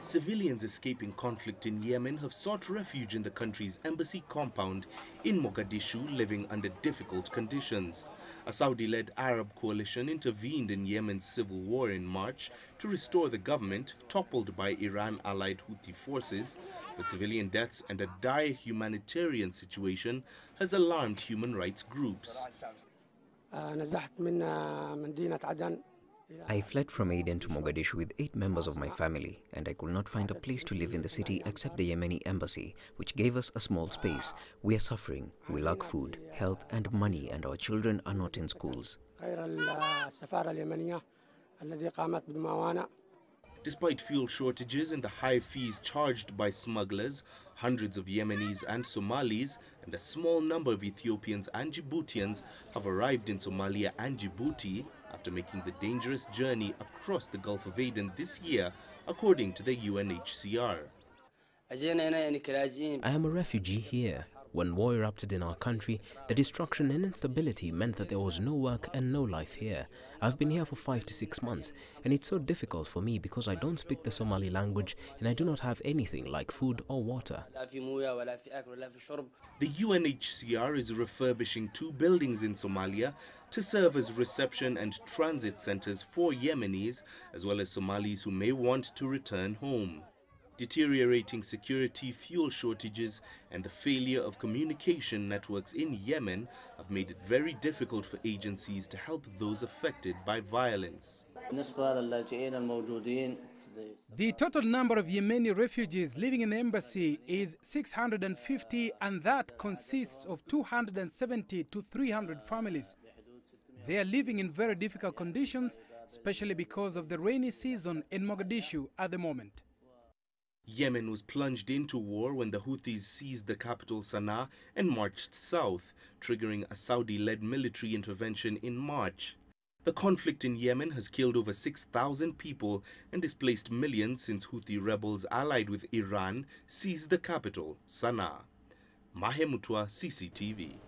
Civilians escaping conflict in Yemen have sought refuge in the country's embassy compound in Mogadishu, living under difficult conditions. A Saudi-led Arab coalition intervened in Yemen's civil war in March to restore the government toppled by Iran-allied Houthi forces, but civilian deaths and a dire humanitarian situation has alarmed human rights groups. I fled from Aden to Mogadishu with 8 members of my family, and I could not find a place to live in the city except the Yemeni embassy, which gave us a small space. We are suffering. We lack food, health and money, and our children are not in schools. Despite fuel shortages and the high fees charged by smugglers, hundreds of Yemenis and Somalis and a small number of Ethiopians and Djiboutians have arrived in Somalia and Djibouti after making the dangerous journey across the Gulf of Aden this year, according to the UNHCR. I am a refugee here. When war erupted in our country, the destruction and instability meant that there was no work and no life here. I've been here for 5 to 6 months, and it's so difficult for me because I don't speak the Somali language and I do not have anything like food or water. The UNHCR is refurbishing 2 buildings in Somalia to serve as reception and transit centers for Yemenis, as well as Somalis who may want to return home. Deteriorating security, fuel shortages, and the failure of communication networks in Yemen have made it very difficult for agencies to help those affected by violence. The total number of Yemeni refugees living in the embassy is 650, and that consists of 270 to 300 families. They are living in very difficult conditions, especially because of the rainy season in Mogadishu at the moment. Yemen was plunged into war when the Houthis seized the capital Sanaa and marched south, triggering a Saudi-led military intervention in March. The conflict in Yemen has killed over 6,000 people and displaced millions since Houthi rebels allied with Iran seized the capital, Sanaa. Mahemutwa, CCTV.